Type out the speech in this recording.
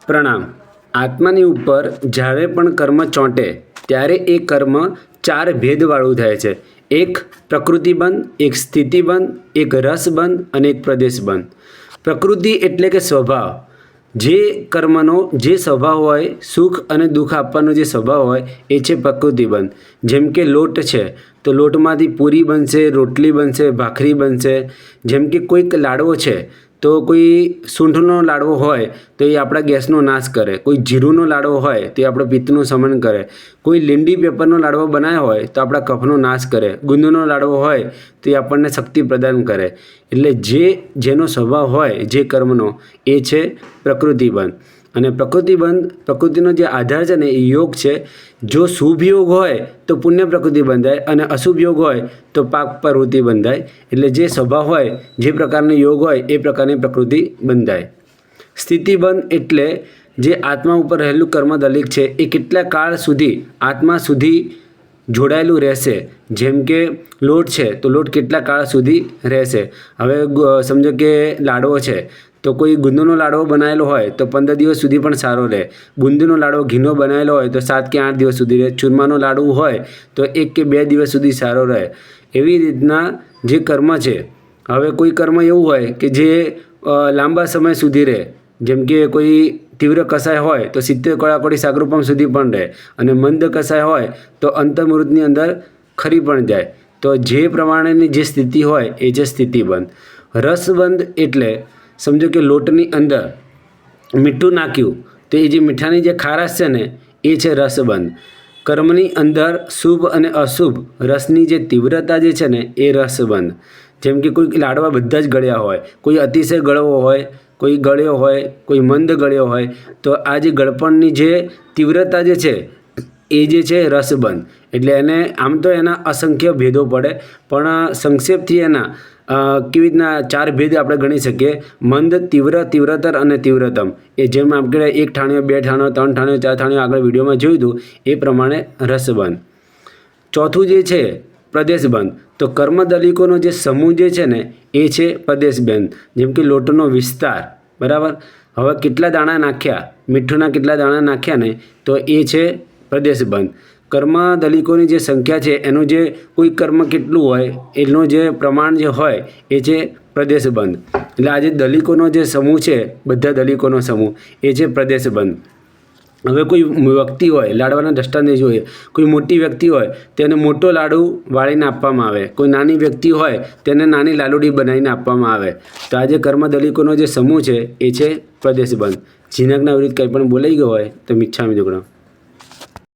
પ્રણામ। આત્માની ઉપર જ્યારે પણ કર્મ ચોંટે ત્યારે એ કર્મ ચાર ભેદવાળું થાય છે। એક પ્રકૃતિબંધ, એક સ્થિતિબંધ, એક રસબંધ અને એક પ્રદેશબંધ। પ્રકૃતિ એટલે કે સ્વભાવ, જે કર્મનો જે સ્વભાવ હોય, સુખ અને દુઃખ આપવાનો જે સ્વભાવ હોય એ છે પ્રકૃતિબંધ। જેમ કે લોટ છે તો લોટમાંથી પૂરી બનશે, રોટલી બનશે, ભાખરી બનશે। જેમ કે કોઈક લાડવો છે તો કોઈ સૂંઠનો લાડવો હોય તો એ આપણા ગેસનો નાશ કરે, કોઈ જીરુંનો લાડવો હોય તો એ આપણો પિત્તનું શમન કરે, કોઈ લીંડી પેપરનો લાડવો બનાવ્યો હોય તો આપણા કફનો નાશ કરે, ગુંદનો લાડવો હોય તો એ આપણને શક્તિ પ્રદાન કરે। એટલે જેનો સ્વભાવ હોય જે કર્મનો એ છે પ્રકૃતિબંધ। અને પ્રકૃતિનો જે આધાર છે ને એ યોગ છે। જો શુભ યોગ હોય તો પુણ્ય પ્રકૃતિ બંધાય અને અશુભ યોગ હોય તો પાપ પ્રવૃત્તિ બંધાય। એટલે જે સ્વભાવ હોય, જે પ્રકારનો યોગ હોય એ પ્રકારની પ્રકૃતિ બંધાય। સ્થિતિબંધ એટલે જે આત્મા ઉપર રહેલું કર્મ દલિક છે એ કેટલા કાળ સુધી આત્મા સુધી જોડાયેલું રહેશે। જેમ કે લોટ છે તો લોટ કેટલા કાળ સુધી રહેશે। હવે સમજો કે લાડવો છે તો કોઈ ગુંદનો લાડવો બનાવેલો હોય તો 15 દિવસ સુધી પણ સારો રહે, બુંદીનો લાડવો ઘીનો બનાવેલો હોય તો 7 કે 8 દિવસ સુધી રહે, ચૂરમાનો લાડવો હોય તો 1 કે 2 દિવસ સુધી સારો રહે। એવી રીતના જે કર્મ છે, હવે કોઈ કર્મ એવું હોય કે જે લાંબા સમય સુધી રહે, જેમ કે કોઈ તીવ્ર કસાય હોય તો 70 કડાકોડી સાગરોપમ સુધી પણ રહે, અને મંદ કસાય હોય તો અંતર્મૃતની અંદર ખરી પણ જાય। તો જે પ્રમાણેની જે સ્થિતિ હોય એ છે સ્થિતિબંધ। રસબંધ એટલે સમજો કે લોટની અંદર મીઠું નાખ્યું તો એ જે મીઠાની જે ખારાશ છે ને એ છે રસબંધ। કર્મની અંદર શુભ અને અશુભ રસની જે તીવ્રતા જે છે ને એ રસબંધ। જેમ કે કોઈ લાડવા બધા જ ગળ્યા હોય, કોઈ અતિશય ગળવો હોય, કોઈ ગળ્યો હોય, કોઈ મંદ ગળ્યો હોય, તો આ જે ગળપણની જે તીવ્રતા જે છે એ જે છે રસબંધ। એટલે એને આમ તો એના અસંખ્ય ભેદો પડે, પણ સંક્ષેપથી એના કેવી રીતના 4 ભેદ આપણે ગણી શકીએ: મંદ, તીવ્ર, તીવ્રતર અને તીવ્રતમ। એ જેમ આપણે 1 ઠાણિયો, 2 ઠાણિયો, 3 ઠાણિયો, 4 ઠાણિયો આગળ વિડીયોમાં જોયું હતું એ પ્રમાણે રસબંધ। ચોથું જે છે પ્રદેશબંધ, તો કર્મ દલિકોનો જે સમૂહ જે છે ને એ છે પ્રદેશબંધ। જેમ કે લોટનો વિસ્તાર, બરાબર, હવે કેટલા દાણા નાખ્યા, મીઠુંના કેટલા દાણા નાખ્યા ને તો એ છે પ્રદેશબંધ। કર્મ દલિકોની જે સંખ્યા છે એનું જે કોઈ કર્મ કેટલું હોય એનું જે પ્રમાણ જે હોય એ છે પ્રદેશબંધ। એટલે આ જે દલિકોનો જે સમૂહ છે, બધા દલિકોનો સમૂહ એ છે પ્રદેશબંધ। હવે કોઈ વ્યક્તિ હોય, લાડવાના દ્રષ્ટાંત જોઈએ, કોઈ મોટી વ્યક્તિ હોય તેને મોટો લાડુ વાળીને આપવામાં આવે, કોઈ નાની વ્યક્તિ હોય તેને નાની લાલુડી બનાવીને આપવામાં આવે। તો આ જે કર્મ દલિકોનો જે સમૂહ છે એ છે પ્રદેશબંધ। જીનકના વિરુદ્ધ કંઈ પણ બોલાઈ ગયો હોય તો મિચ્છામી દુક્કડમ।